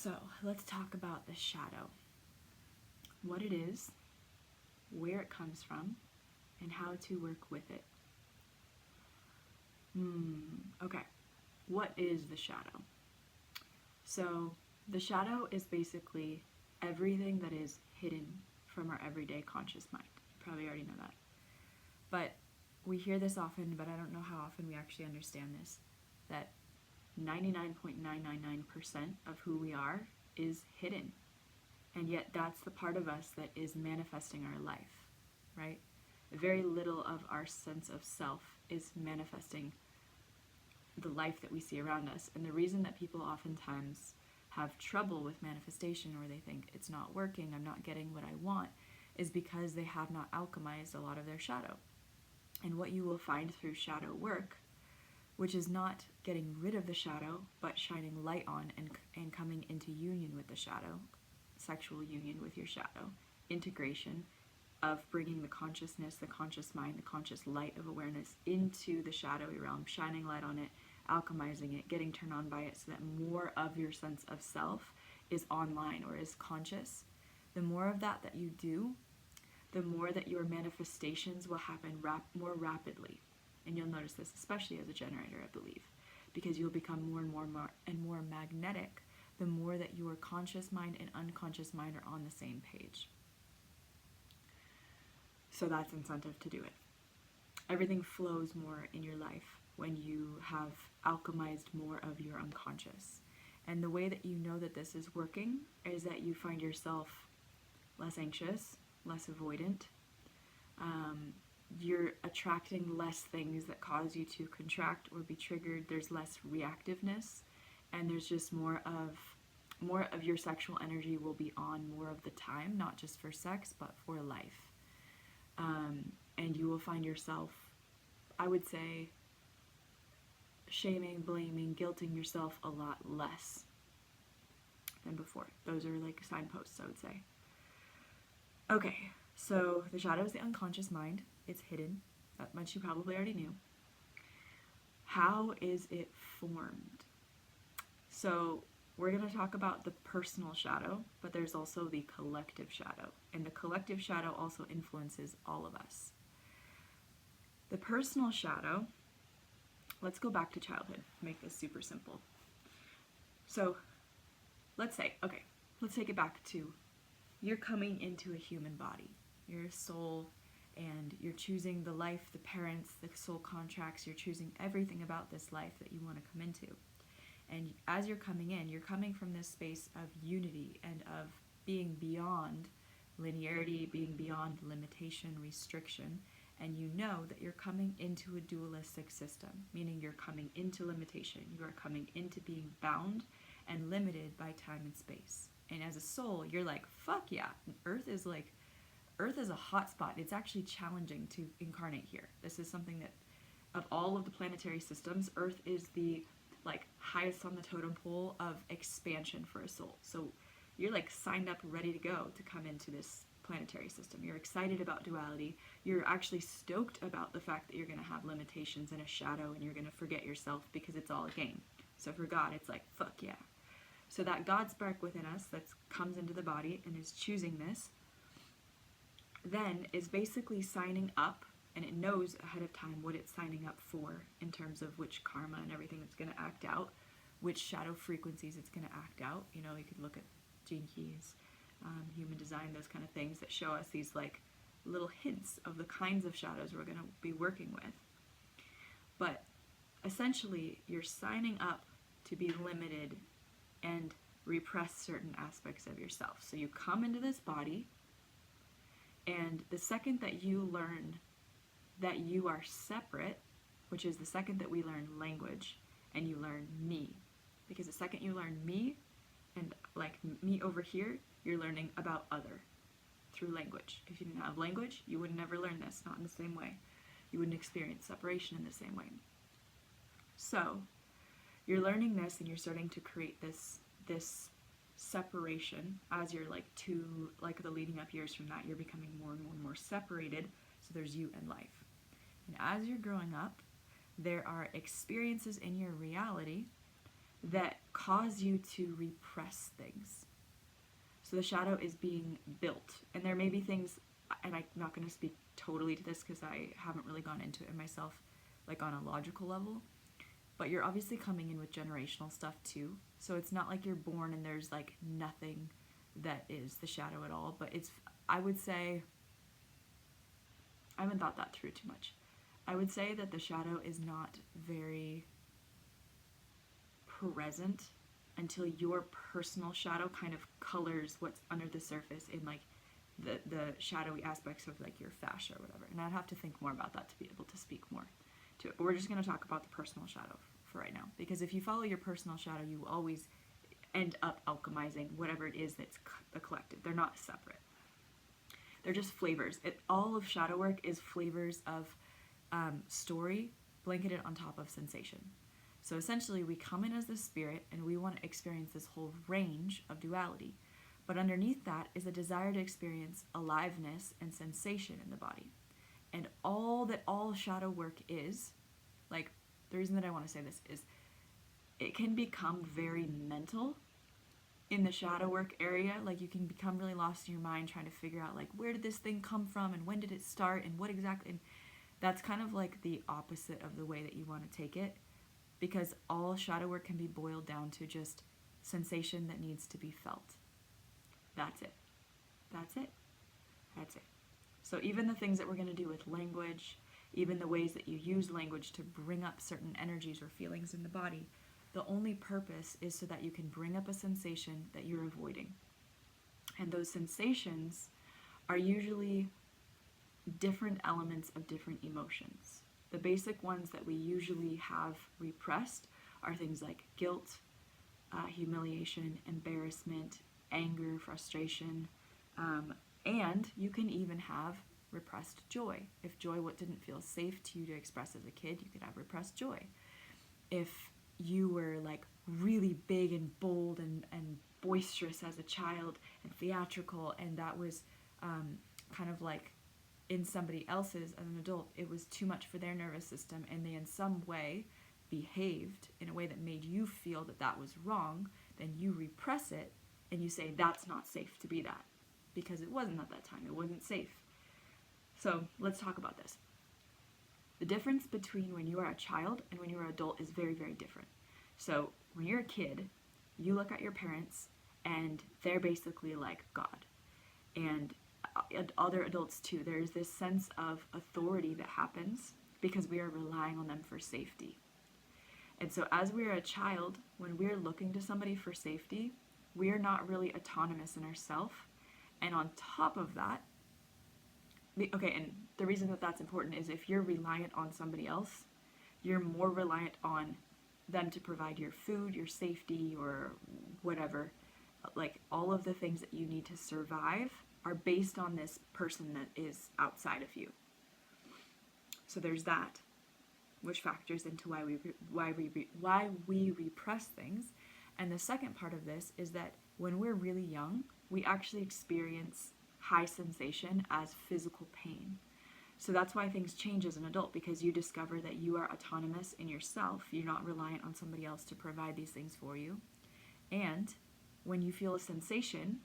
So let's talk about the shadow. What it is, where it comes from, and how to work with it. Okay. What is the shadow? So the shadow is basically everything that is hidden from our everyday conscious mind. You probably already know that. But we hear this often, but I don't know how often we actually understand this, that 99.999% of who we are is hidden. And yet that's the part of us that is manifesting our life, right? Very little of our sense of self is manifesting the life that we see around us. And the reason that people oftentimes have trouble with manifestation, or they think it's not working, I'm not getting what I want, is because they have not alchemized a lot of their shadow. And what you will find through shadow work, which is not getting rid of the shadow, but shining light on and coming into union with the shadow, sexual union with your shadow, integration of bringing the consciousness, the conscious mind, the conscious light of awareness into the shadowy realm, shining light on it, alchemizing it, getting turned on by it so that more of your sense of self is online or is conscious. The more of that you do, the more that your manifestations will happen more rapidly. And you'll notice this, especially as a generator, I believe, because you'll become more and more magnetic the more that your conscious mind and unconscious mind are on the same page. So that's incentive to do it. Everything flows more in your life when you have alchemized more of your unconscious. And the way that you know that this is working is that you find yourself less anxious, less avoidant. You're attracting less things that cause you to contract or be triggered. There's less reactiveness, and there's just more of your sexual energy will be on more of the time, not just for sex, but for life. And you will find yourself, I would say, shaming, blaming, guilting yourself a lot less than before. Those are like signposts, I would say. Okay, so the shadow is the unconscious mind. It's hidden. That much you probably already knew. How is it formed? So we're going to talk about the personal shadow, but there's also the collective shadow. And the collective shadow also influences all of us. The personal shadow, let's go back to childhood, make this super simple. So let's take it back to you're coming into a human body. You're a soul, and you're choosing the life, the parents, the soul contracts. You're choosing everything about this life that you want to come into. And as you're coming in, you're coming from this space of unity and of being beyond linearity, being beyond limitation, restriction. And you know that you're coming into a dualistic system, meaning you're coming into limitation. You are coming into being bound and limited by time and space. And as a soul, you're like, fuck yeah, Earth is a hot spot. It's actually challenging to incarnate here. This is something that, of all of the planetary systems, Earth is the highest on the totem pole of expansion for a soul. So you're signed up, ready to go to come into this planetary system. You're excited about duality. You're actually stoked about the fact that you're going to have limitations and a shadow, and you're going to forget yourself because it's all a game. So for God, it's like, fuck yeah. So that God spark within us that comes into the body and is choosing this, then is basically signing up, and it knows ahead of time what it's signing up for in terms of which karma and everything it's going to act out, which shadow frequencies it's going to act out. You could look at Gene Keys, human design, those kind of things that show us these little hints of the kinds of shadows we're going to be working with. But essentially, you're signing up to be limited and repress certain aspects of yourself. So you come into this body, and the second that you learn that you are separate, which is the second that we learn language, and you learn me. Because the second you learn me, and me over here, you're learning about other through language. If you didn't have language, you would never learn this, not in the same way. You wouldn't experience separation in the same way. So you're learning this, and you're starting to create this separation as you're the leading up years from that, you're becoming more and more and more separated. So there's you and life. And as you're growing up, there are experiences in your reality that cause you to repress things. So the shadow is being built, and there may be things, and I'm not going to speak totally to this because I haven't really gone into it myself, like on a logical level, but you're obviously coming in with generational stuff too. So it's not like you're born and there's like nothing that is the shadow at all, but it's, I would say, I haven't thought that through too much. I would say that the shadow is not very present until your personal shadow kind of colors what's under the surface in like the shadowy aspects of like your fascia or whatever. And I'd have to think more about that to be able to speak more to it. But we're just going to talk about the personal shadow for right now, because if you follow your personal shadow, you will always end up alchemizing whatever it is that's a collective. They're not separate. They're just flavors. All of shadow work is flavors of story blanketed on top of sensation. So essentially, we come in as the spirit and we want to experience this whole range of duality. But underneath that is a desire to experience aliveness and sensation in the body. And all shadow work is, like, the reason that I want to say this is it can become very mental in the shadow work area. Like, you can become really lost in your mind trying to figure out, like, where did this thing come from and when did it start and what exactly. And that's kind of like the opposite of the way that you want to take it, because all shadow work can be boiled down to just sensation that needs to be felt. That's it. That's it. That's it. So even the things that we're going to do with language, even the ways that you use language to bring up certain energies or feelings in the body, the only purpose is so that you can bring up a sensation that you're avoiding. And those sensations are usually different elements of different emotions. The basic ones that we usually have repressed are things like guilt, humiliation, embarrassment, anger, frustration, and you can even have repressed joy. If joy didn't feel safe to you to express as a kid, you could have repressed joy. If you were like really big and bold and boisterous as a child and theatrical, and that was kind of like in somebody else's as an adult, it was too much for their nervous system, and they in some way behaved in a way that made you feel that that was wrong, then you repress it and you say that's not safe to be that, because it wasn't at that time, it wasn't safe. So let's talk about this. The difference between when you are a child and when you are an adult is very, very different. So when you're a kid, you look at your parents and they're basically like God. And other adults too. There's this sense of authority that happens because we are relying on them for safety. And so as we're a child, when we're looking to somebody for safety, we are not really autonomous in ourselves. And on top of that, and the reason that that's important is if you're reliant on somebody else, you're more reliant on them to provide your food, your safety, or whatever. Like, all of the things that you need to survive are based on this person that is outside of you. So there's that, which factors into why we repress things. And the second part of this is that when we're really young, we actually experience high sensation as physical pain. So that's why things change as an adult, because you discover that you are autonomous in yourself. You're not reliant on somebody else to provide these things for you. And when you feel a sensation,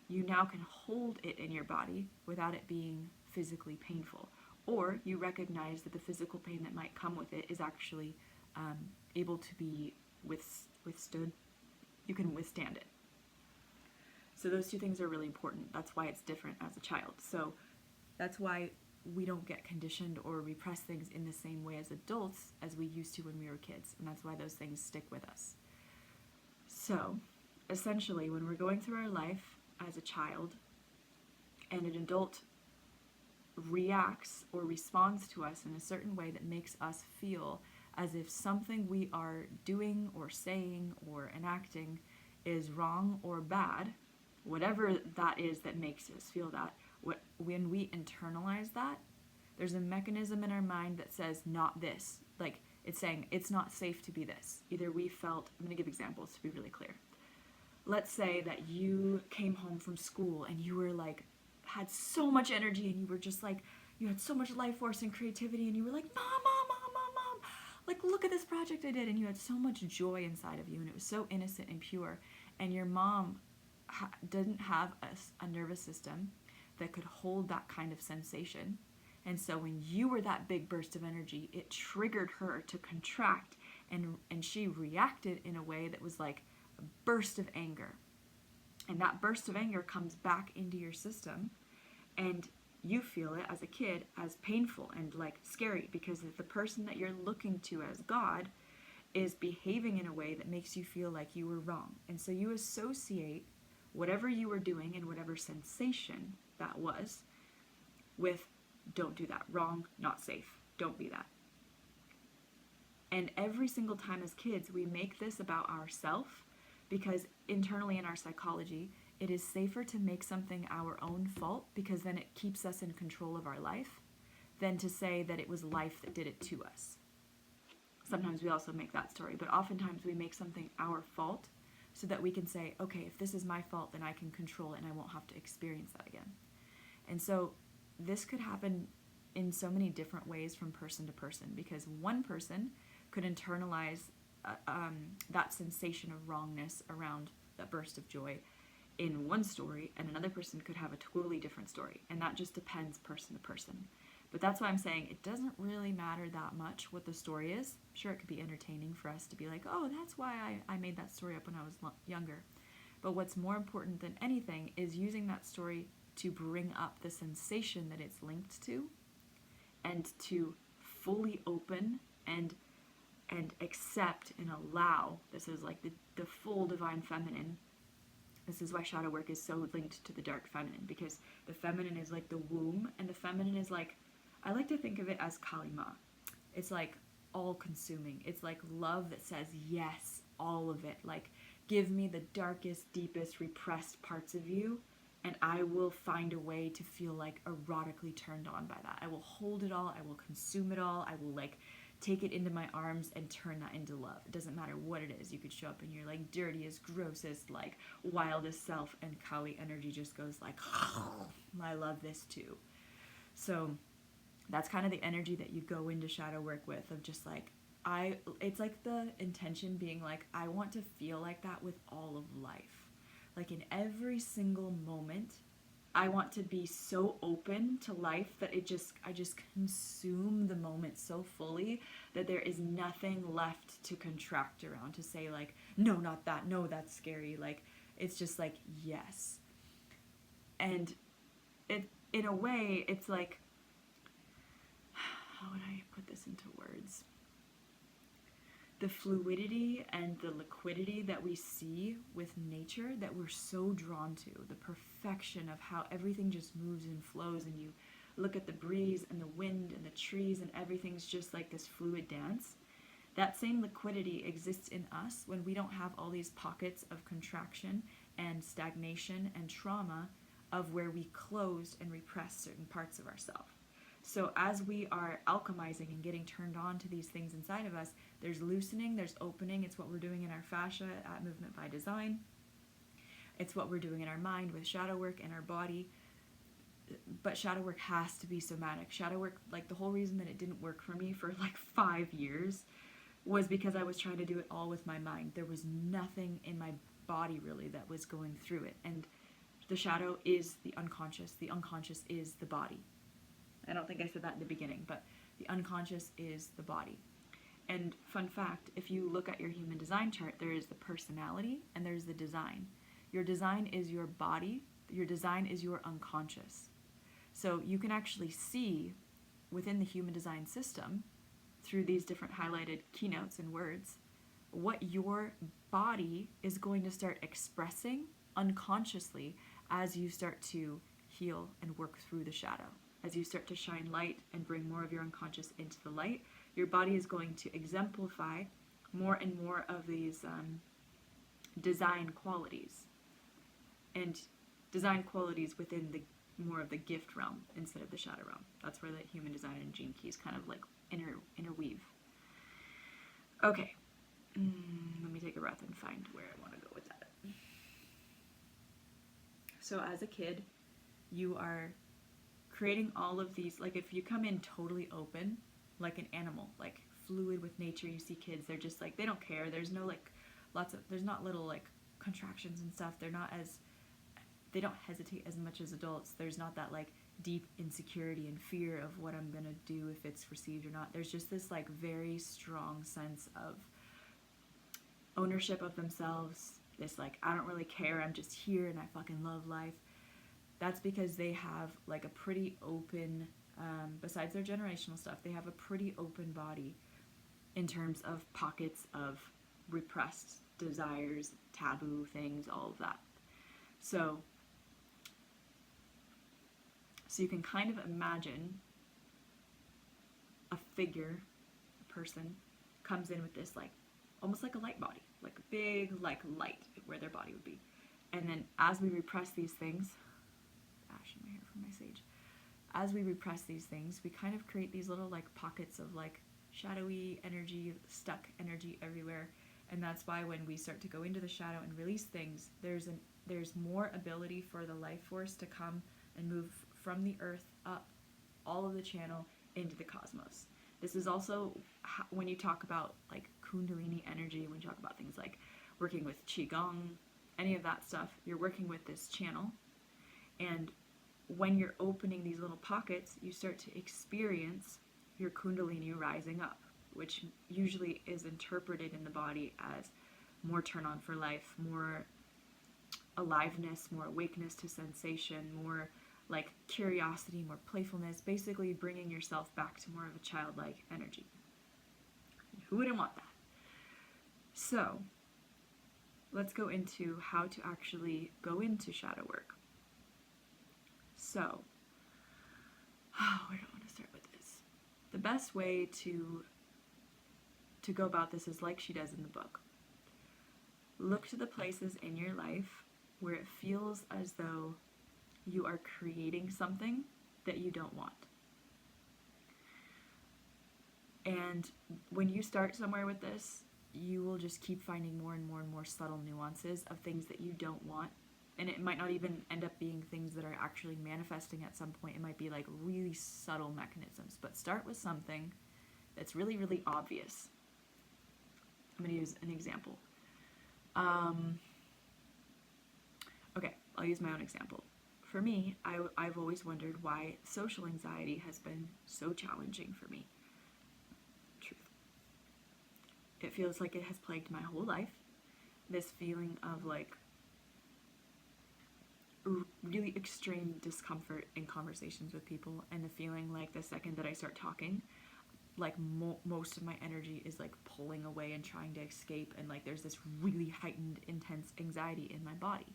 you now can hold it in your body without it being physically painful. Or you recognize that the physical pain that might come with it is actually able to be withstood. You can withstand it. So those two things are really important. That's why it's different as a child. So that's why we don't get conditioned or repress things in the same way as adults as we used to when we were kids. And that's why those things stick with us. So essentially, when we're going through our life as a child and an adult reacts or responds to us in a certain way that makes us feel as if something we are doing or saying or enacting is wrong or bad, whatever that is that makes us feel that, when we internalize that, there's a mechanism in our mind that says not this. Like, it's saying it's not safe to be this. Either we felt, I'm going to give examples to be really clear. Let's say that you came home from school and you were like, had so much energy and you were just like, you had so much life force and creativity and you were like, mom, look at this project I did, and you had so much joy inside of you, and it was so innocent and pure, and your mom didn't have a nervous system that could hold that kind of sensation. And so when you were that big burst of energy, it triggered her to contract, and she reacted in a way that was like a burst of anger. And that burst of anger comes back into your system, and you feel it as a kid as painful and like scary, because the person that you're looking to as God is behaving in a way that makes you feel like you were wrong. And so you associate whatever you were doing and whatever sensation that was with, don't do that, wrong, not safe, don't be that. And every single time as kids, we make this about ourselves, because internally in our psychology, it is safer to make something our own fault, because then it keeps us in control of our life, than to say that it was life that did it to us. Sometimes we also make that story, but oftentimes we make something our fault so that we can say, okay, if this is my fault, then I can control it and I won't have to experience that again. And so this could happen in so many different ways from person to person, because one person could internalize that sensation of wrongness around that burst of joy in one story, and another person could have a totally different story, and that just depends person to person. But that's why I'm saying it doesn't really matter that much what the story is. Sure, it could be entertaining for us to be like, oh, that's why I made that story up when I was younger. But what's more important than anything is using that story to bring up the sensation that it's linked to, and to fully open and accept and allow. This is like the full divine feminine. This is why shadow work is so linked to the dark feminine, because the feminine is like the womb, and the feminine is like, I like to think of it as Kali Ma. It's like all-consuming. It's like love that says yes, all of it. Like, give me the darkest, deepest, repressed parts of you, and I will find a way to feel like erotically turned on by that. I will hold it all. I will consume it all. I will like take it into my arms and turn that into love. It doesn't matter what it is. You could show up in your like dirtiest, grossest, like wildest self, and Kali energy just goes like, I love this too. So that's kind of the energy that you go into shadow work with, of just like, it's like the intention being like, I want to feel like that with all of life. Like in every single moment, I want to be so open to life that I just consume the moment so fully that there is nothing left to contract around, to say like, no, not that, no, that's scary. Like, it's just like, yes. And it, in a way, it's like, how would I put this into words? The fluidity and the liquidity that we see with nature, that we're so drawn to, the perfection of how everything just moves and flows, and you look at the breeze and the wind and the trees, and everything's just like this fluid dance. That same liquidity exists in us when we don't have all these pockets of contraction and stagnation and trauma of where we closed and repressed certain parts of ourselves. So as we are alchemizing and getting turned on to these things inside of us, there's loosening, there's opening. It's what we're doing in our fascia at Movement by Design. It's what we're doing in our mind with shadow work and our body. But shadow work has to be somatic. Shadow work, like the whole reason that it didn't work for me for like 5 years was because I was trying to do it all with my mind. There was nothing in my body really that was going through it. And the shadow is the unconscious. The unconscious is the body. I don't think I said that in the beginning, but the unconscious is the body. And fun fact, if you look at your human design chart, there is the personality and there's the design. Your design is your body. Your design is your unconscious. So you can actually see within the human design system, through these different highlighted keynotes and words, what your body is going to start expressing unconsciously as you start to heal and work through the shadow. As you start to shine light and bring more of your unconscious into the light, your body is going to exemplify more and more of these design qualities. And design qualities within the more of the gift realm instead of the shadow realm. That's where the human design and gene keys kind of like interweave. Okay, let me take a breath and find where I want to go with that. So as a kid, you are creating all of these, like if you come in totally open, like an animal, like fluid with nature. You see kids, they're just like, they don't care. There's no like there's not little like contractions and stuff. They don't hesitate as much as adults. There's not that like deep insecurity and fear of what I'm gonna do if it's received or not. There's just this like very strong sense of ownership of themselves. This like, I don't really care, I'm just here and I fucking love life. That's because they have like a pretty open, besides their generational stuff, they have a pretty open body in terms of pockets of repressed desires, taboo things, all of that. So you can kind of imagine a figure, a person, comes in with this like, almost like a light body, like a big like light where their body would be. And then as we repress these things, ash in my hair from my sage, as we repress these things, we kind of create these little like pockets of like shadowy energy, stuck energy everywhere. And that's why when we start to go into the shadow and release things, there's more ability for the life force to come and move from the earth up all of the channel into the cosmos. This is also when you talk about like Kundalini energy, when you talk about things like working with Qigong, any of that stuff, you're working with this channel. And when you're opening these little pockets, you start to experience your Kundalini rising up, which usually is interpreted in the body as more turn on for life, more aliveness, more awakeness to sensation, more like curiosity, more playfulness, basically bringing yourself back to more of a childlike energy. Who wouldn't want that? So let's go into how to actually go into shadow work. So, where do I want to start with this? The best way to go about this is like she does in the book. Look to the places in your life where it feels as though you are creating something that you don't want. And when you start somewhere with this, you will just keep finding more and more and more subtle nuances of things that you don't want. And it might not even end up being things that are actually manifesting at some point. It might be like really subtle mechanisms. But start with something that's really, really obvious. I'm going to use an example. Okay, I'll use my own example. For me, I've always wondered why social anxiety has been so challenging for me. Truth. It feels like it has plagued my whole life. This feeling of like really extreme discomfort in conversations with people, and the feeling like the second that I start talking, like most of my energy is like pulling away and trying to escape, and like there's this really heightened, intense anxiety in my body.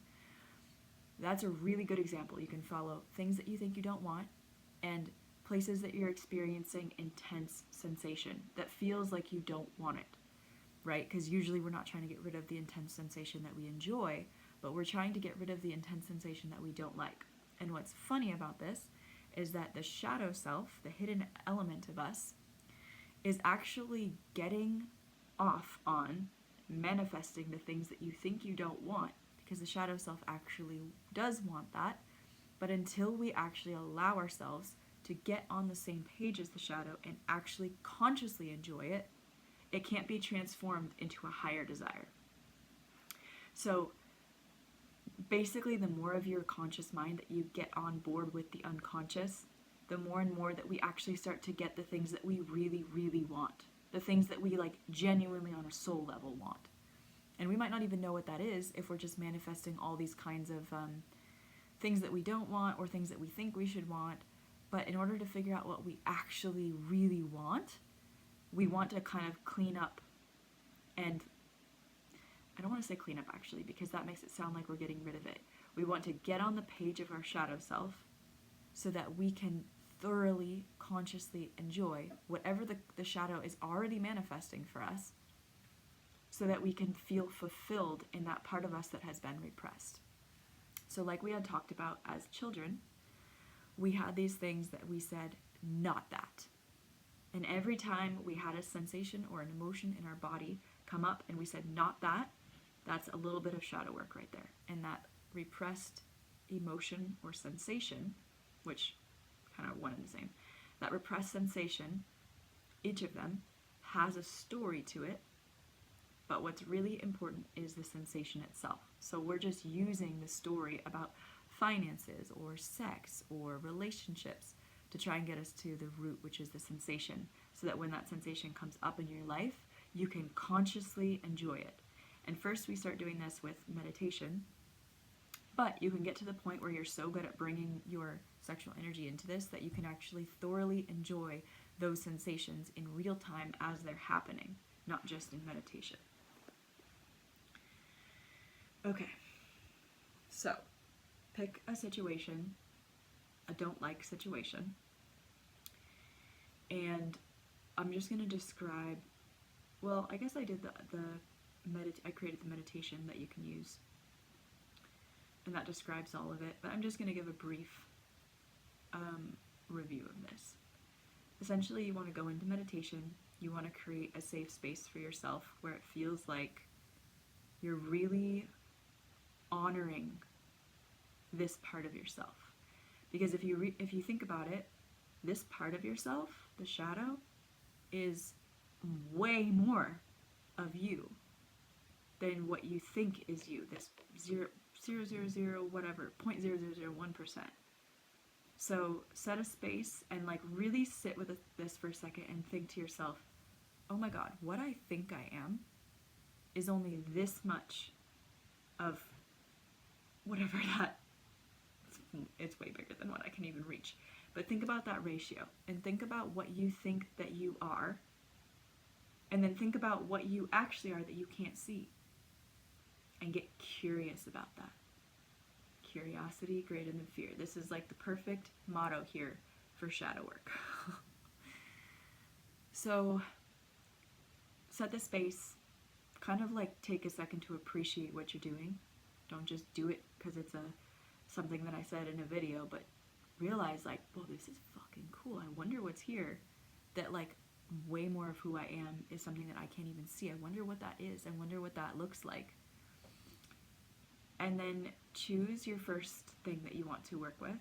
That's a really good example. You can follow things that you think you don't want and places that you're experiencing intense sensation that feels like you don't want it, right? Because usually we're not trying to get rid of the intense sensation that we enjoy, but we're trying to get rid of the intense sensation that we don't like. And what's funny about this is that the shadow self, the hidden element of us, is actually getting off on manifesting the things that you think you don't want, because the shadow self actually does want that. But until we actually allow ourselves to get on the same page as the shadow and actually consciously enjoy it, it can't be transformed into a higher desire. So basically, the more of your conscious mind that you get on board with the unconscious, the more and more that we actually start to get the things that we really, really want. The things that we like genuinely on a soul level want. And we might not even know what that is if we're just manifesting all these kinds of things that we don't want or things that we think we should want. But in order to figure out what we actually really want, we want to kind of clean up. And I don't want to say clean up actually, because that makes it sound like we're getting rid of it. We want to get on the page of our shadow self so that we can thoroughly, consciously enjoy whatever the shadow is already manifesting for us, so that we can feel fulfilled in that part of us that has been repressed. So like we had talked about as children, we had these things that we said, not that. And every time we had a sensation or an emotion in our body come up and we said, not that, that's a little bit of shadow work right there. And that repressed emotion or sensation, which kind of one and the same, that repressed sensation, each of them, has a story to it, but what's really important is the sensation itself. So we're just using the story about finances or sex or relationships to try and get us to the root, which is the sensation, so that when that sensation comes up in your life, you can consciously enjoy it. And first we start doing this with meditation, but you can get to the point where you're so good at bringing your sexual energy into this that you can actually thoroughly enjoy those sensations in real time as they're happening, not just in meditation. Okay, so pick a situation, a don't like situation, and I'm just going to describe, well, I guess I did I created the meditation that you can use, and that describes all of it, but I'm just going to give a brief review of this. Essentially, you want to go into meditation, you want to create a safe space for yourself where it feels like you're really honoring this part of yourself. Because if you think about it, this part of yourself, the shadow, is way more of you than what you think is you. This 0.000 whatever, 0.0001%. So set a space and like really sit with this for a second and think to yourself, oh my god, what I think I am is only this much of whatever that, it's way bigger than what I can even reach. But think about that ratio and think about what you think that you are, and then think about what you actually are that you can't see, and get curious about that. Curiosity greater than fear. This is like the perfect motto here for shadow work. So set the space, kind of like take a second to appreciate what you're doing. Don't just do it because it's something that I said in a video, but realize like, well, this is fucking cool. I wonder what's here, that like way more of who I am is something that I can't even see. I wonder what that is. I wonder what that looks like. And then choose your first thing that you want to work with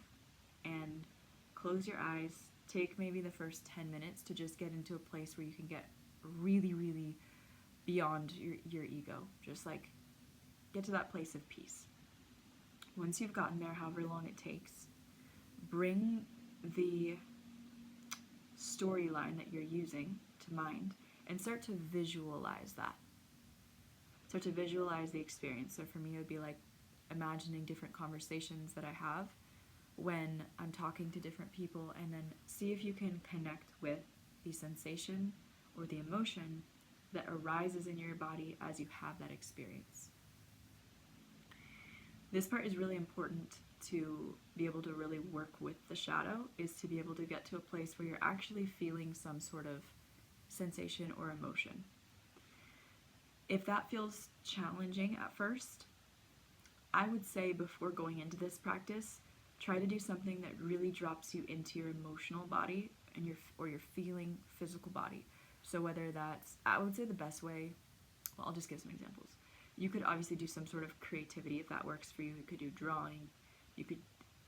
and close your eyes. Take maybe the first 10 minutes to just get into a place where you can get really, really beyond your ego. Just like get to that place of peace. Once you've gotten there, however long it takes, bring the storyline that you're using to mind and start to visualize that. Start to visualize the experience. So for me, it would be like imagining different conversations that I have when I'm talking to different people, and then see if you can connect with the sensation or the emotion that arises in your body as you have that experience. This part is really important to be able to really work with the shadow, is to be able to get to a place where you're actually feeling some sort of sensation or emotion. If that feels challenging at first, I would say before going into this practice, try to do something that really drops you into your emotional body and your feeling physical body. So whether that's, I would say the best way, well, I'll just give some examples. You could obviously do some sort of creativity if that works for you. You could do drawing.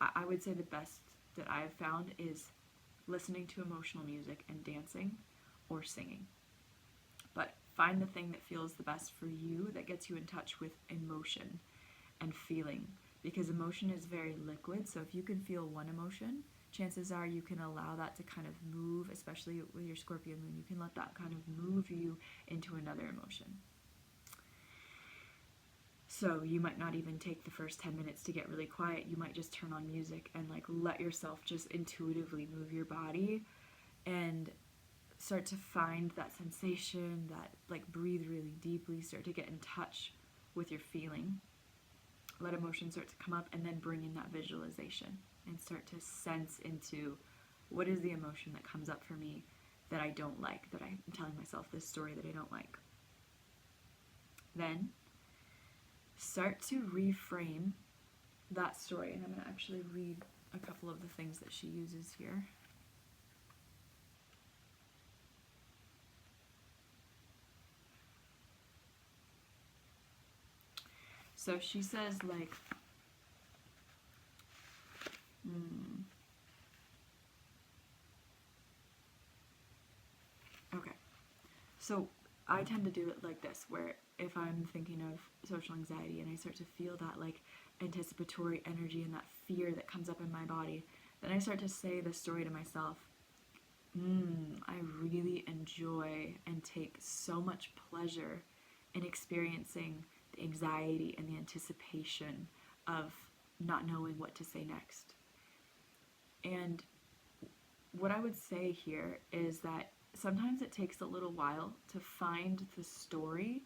I would say the best that I have found is listening to emotional music and dancing or singing. But find the thing that feels the best for you, that gets you in touch with emotion and feeling, because emotion is very liquid. So if you can feel one emotion, chances are you can allow that to kind of move, especially with your Scorpio moon. You can let that kind of move you into another emotion. So you might not even take the first 10 minutes to get really quiet. You might just turn on music and like let yourself just intuitively move your body and start to find that sensation, that like breathe really deeply, start to get in touch with your feeling. Let emotion start to come up, and then bring in that visualization and start to sense into what is the emotion that comes up for me that I don't like, that I'm telling myself this story that I don't like. Then start to reframe that story, and I'm going to actually read a couple of the things that she uses here. So she says like, okay, So I tend to do it like this, where if I'm thinking of social anxiety and I start to feel that like anticipatory energy and that fear that comes up in my body, then I start to say the story to myself. I really enjoy and take so much pleasure in experiencing the anxiety and the anticipation of not knowing what to say next. And what I would say here is that sometimes it takes a little while to find the story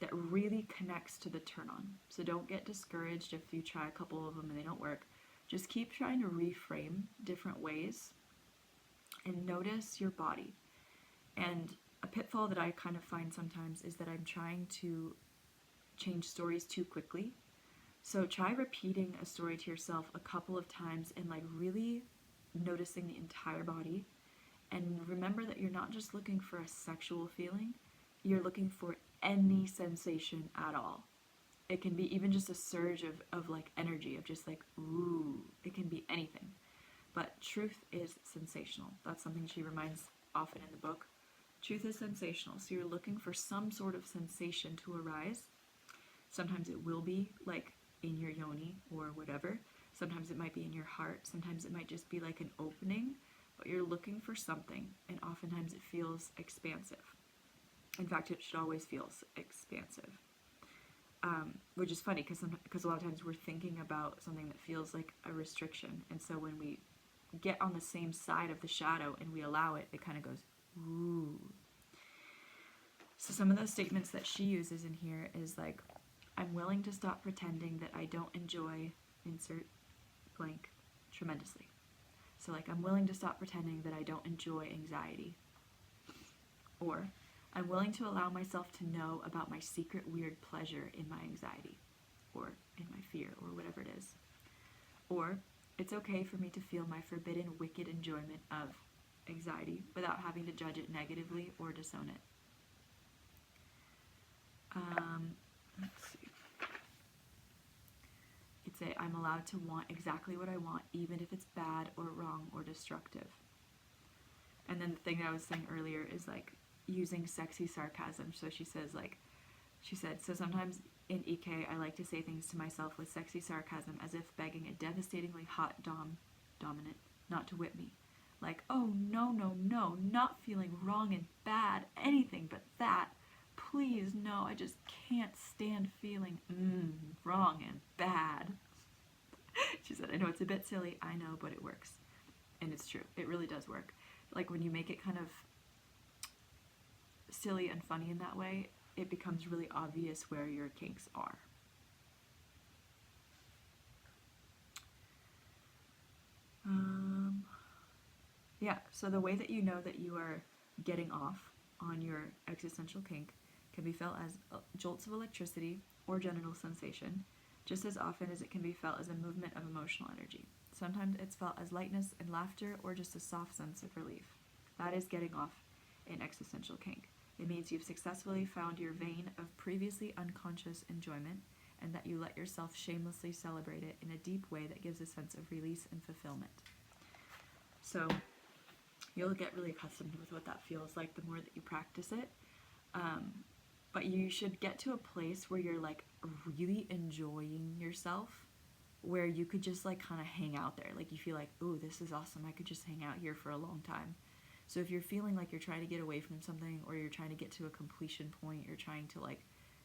that really connects to the turn on. So don't get discouraged if you try a couple of them and they don't work. Just keep trying to reframe different ways and notice your body. And a pitfall that I kind of find sometimes is that I'm trying to change stories too quickly. So try repeating a story to yourself a couple of times and like really noticing the entire body. And remember that you're not just looking for a sexual feeling, you're looking for any sensation at all. It can be even just a surge of like energy, of just like, ooh, it can be anything. But truth is sensational. That's something she reminds often in the book. Truth is sensational. So you're looking for some sort of sensation to arise. Sometimes it will be like in your yoni or whatever. Sometimes it might be in your heart. Sometimes it might just be like an opening, but you're looking for something, and oftentimes it feels expansive. In fact, it should always feel expansive. Which is funny because a lot of times we're thinking about something that feels like a restriction, and so when we get on the same side of the shadow and we allow it, it kind of goes, ooh. So some of those statements that she uses in here is like, I'm willing to stop pretending that I don't enjoy insert blank tremendously. So like, I'm willing to stop pretending that I don't enjoy anxiety. Or, I'm willing to allow myself to know about my secret weird pleasure in my anxiety, or in my fear, or whatever it is. Or, it's okay for me to feel my forbidden wicked enjoyment of anxiety without having to judge it negatively or disown it. Let's see. You'd say, I'm allowed to want exactly what I want, even if it's bad or wrong or destructive. And then the thing that I was saying earlier is like using sexy sarcasm. So she said, so sometimes in EK, I like to say things to myself with sexy sarcasm as if begging a devastatingly hot dominant not to whip me. Like, oh, no, not feeling wrong and bad, anything but that. Please, no, I just can't stand feeling wrong and bad. She said, I know it's a bit silly, I know, but it works. And it's true, it really does work. Like when you make it kind of silly and funny in that way, it becomes really obvious where your kinks are. Yeah, so the way that you know that you are getting off on your existential kink can be felt as jolts of electricity or genital sensation, just as often as it can be felt as a movement of emotional energy. Sometimes it's felt as lightness and laughter or just a soft sense of relief. That is getting off in existential kink. It means you've successfully found your vein of previously unconscious enjoyment and that you let yourself shamelessly celebrate it in a deep way that gives a sense of release and fulfillment. So you'll get really accustomed with what that feels like the more that you practice it. But you should get to a place where you're like really enjoying yourself, where you could just like kind of hang out there. Like you feel like, oh, this is awesome. I could just hang out here for a long time. So if you're feeling like you're trying to get away from something, or you're trying to get to a completion point, you're trying to like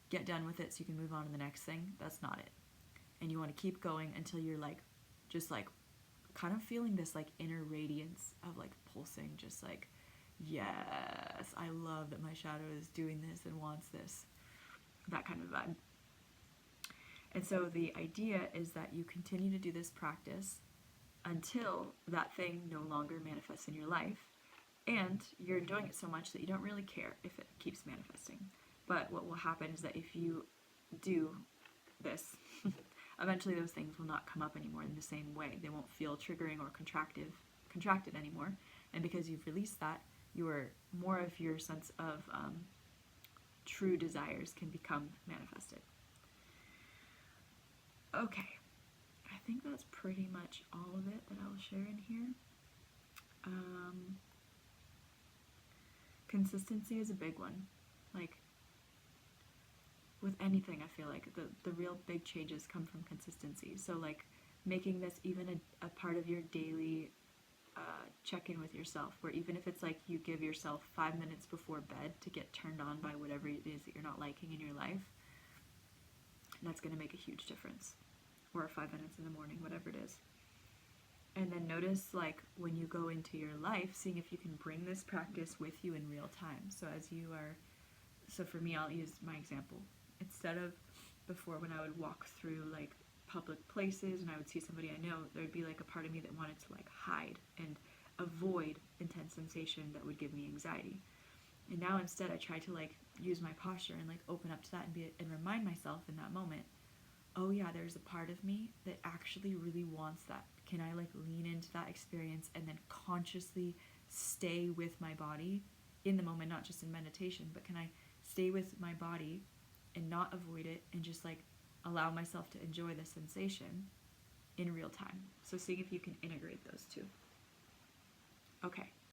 get done with it so you can move on to the next thing, that's not it. And you want to keep going until you're like just like kind of feeling this like inner radiance of like pulsing, just like, yes, I love that my shadow is doing this and wants this, that kind of vibe. And so the idea is that you continue to do this practice until that thing no longer manifests in your life, and you're enjoying it so much that you don't really care if it keeps manifesting. But what will happen is that if you do this, eventually those things will not come up anymore in the same way. They won't feel triggering or contracted anymore. And because you've released that, more of your sense of true desires can become manifested. Okay, I think that's pretty much all of it that I'll share in here. Consistency is a big one. Like, with anything, I feel like the real big changes come from consistency. So, like, making this even a part of your daily check-in with yourself, where even if it's like you give yourself 5 minutes before bed to get turned on by whatever it is that you're not liking in your life, that's going to make a huge difference. Or 5 minutes in the morning, whatever it is. And then notice, like, when you go into your life, seeing if you can bring this practice with you in real time. So for me, I'll use my example. Instead of before, when I would walk through like public places and I would see somebody I know, there would be like a part of me that wanted to like hide and avoid intense sensation that would give me anxiety. And now instead I try to like use my posture and like open up to that and remind myself in that moment, oh yeah, there's a part of me that actually really wants that. Can I like lean into that experience and then consciously stay with my body in the moment, not just in meditation, but can I stay with my body and not avoid it and just like allow myself to enjoy the sensation in real time? So seeing if you can integrate those two.